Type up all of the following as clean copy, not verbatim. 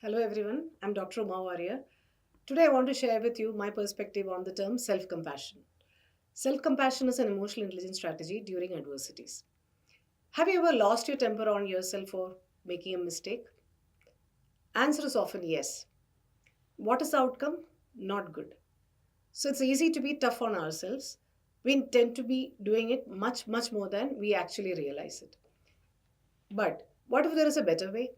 Hello everyone, I'm Dr. Uma Warrior. Today I want to share with you my perspective on the term self compassion. Self compassion is an emotional intelligence strategy during adversities. Have you ever lost your temper on yourself for making a mistake? Answer is often yes. What is the outcome? Not good. So it's easy to be tough on ourselves. We tend to be doing it much more than we actually realize it. But what if there is a better way?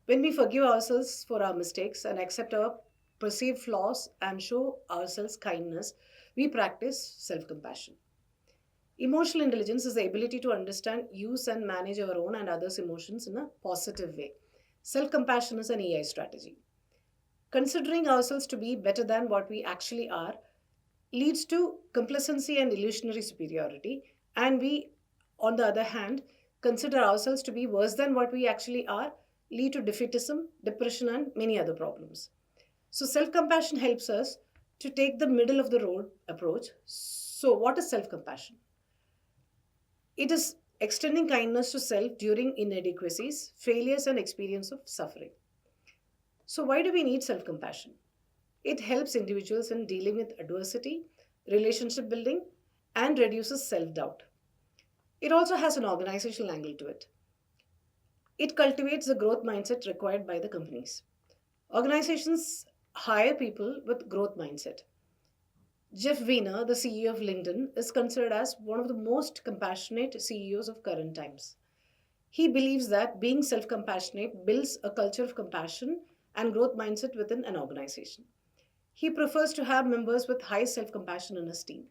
When we forgive ourselves for our mistakes and accept our perceived flaws and show ourselves kindness, we practice self compassion. Emotional intelligence is the ability to understand, use, and manage our own and others' emotions in a positive way. Self compassion is an AI strategy. Considering ourselves to be better than what we actually are leads to complacency and illusionary superiority, and we, on the other hand, consider ourselves to be worse than what we actually are, lead to defeatism, depression, and many other problems. So, self compassion helps us to take the middle of the road approach. So, what is self compassion? It is extending kindness to self during inadequacies, failures, and experience of suffering. So, why do we need self compassion? It helps individuals in dealing with adversity, relationship building, and reduces self doubt. It also has an organizational angle to it. It cultivates the growth mindset required by the companies. Organizations hire people with growth mindset. Jeff Weiner, the CEO of LinkedIn, is considered as one of the most compassionate CEOs of current times. He believes that being self compassionate builds a culture of compassion and growth mindset within an organization. He prefers to have members with high self compassion in his team.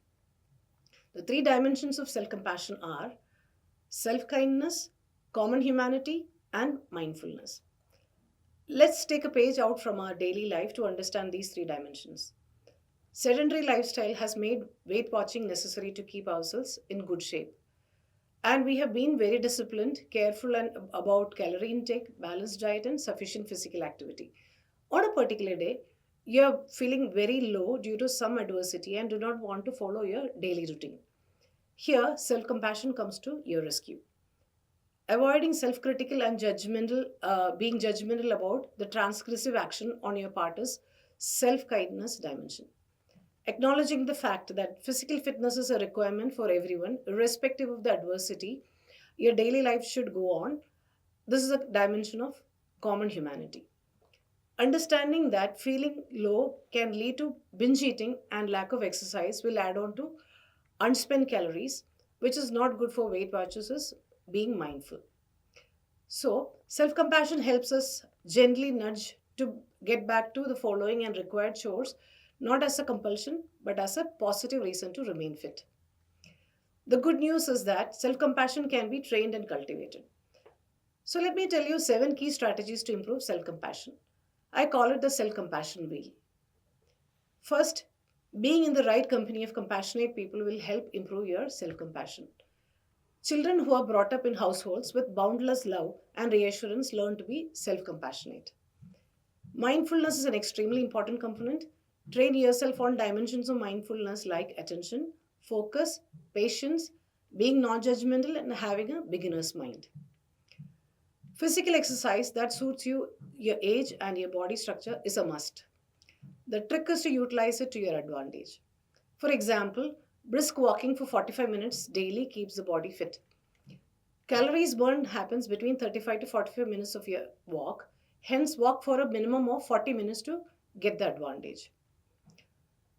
The three dimensions of self compassion are self kindness, common humanity, and mindfulness. Let's take a page out from our daily life to understand these three dimensions. Sedentary lifestyle has made weight watching necessary to keep ourselves in good shape. And we have been very disciplined, careful and about calorie intake, balanced diet, and sufficient physical activity. On a particular day, you're feeling very low due to some adversity and do not want to follow your daily routine. Here, self compassion comes to your rescue. Avoiding self critical and being judgmental about the transgressive action on your part is self kindness dimension. Acknowledging the fact that physical fitness is a requirement for everyone, irrespective of the adversity, your daily life should go on. This is a dimension of common humanity. Understanding that feeling low can lead to binge eating and lack of exercise will add on to unspent calories, which is not good for Weight Watchers, is being mindful. So, self compassion helps us gently nudge to get back to the following and required chores, not as a compulsion, but as a positive reason to remain fit. The good news is that self compassion can be trained and cultivated. So, let me tell you seven key strategies to improve self compassion. I call it the self compassion wheel. First, being in the right company of compassionate people will help improve your self compassion. Children who are brought up in households with boundless love and reassurance learn to be self compassionate. Mindfulness is an extremely important component. Train yourself on dimensions of mindfulness like attention, focus, patience, being non judgmental, and having a beginner's mind. Physical exercise that suits you, your age, and your body structure is a must. The trick is to utilize it to your advantage. For example, brisk walking for 45 minutes daily keeps the body fit. Calories burned happens between 35 to 45 minutes of your walk. Hence, walk for a minimum of 40 minutes to get the advantage.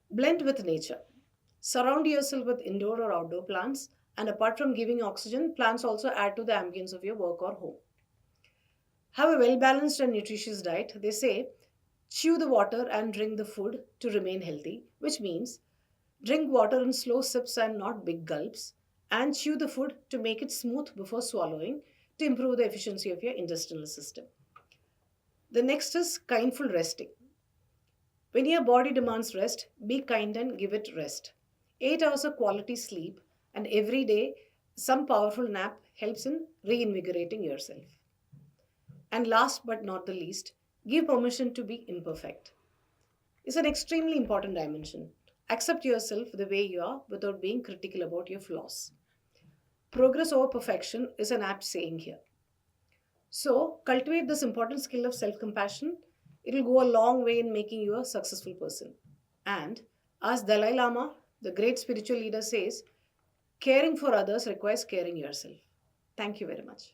Blend with nature. Surround yourself with indoor or outdoor plants, and apart from giving oxygen, plants also add to the ambience of your work or home. Have a well balanced and nutritious diet. They say chew the water and drink the food to remain healthy, which means drink water in slow sips and not big gulps, and chew the food to make it smooth before swallowing to improve the efficiency of your intestinal system. The next is kindful resting. When your body demands rest, be kind and give it rest. 8 hours of quality sleep and every day some powerful nap helps in reinvigorating yourself. And last but not the least, give permission to be imperfect. It's an extremely important dimension. Accept yourself the way you are without being critical about your flaws. Progress over perfection is an apt saying here. So, cultivate this important skill of self compassion. It will go a long way in making you a successful person. And as Dalai Lama, the great spiritual leader, says, caring for others requires caring yourself. Thank you very much.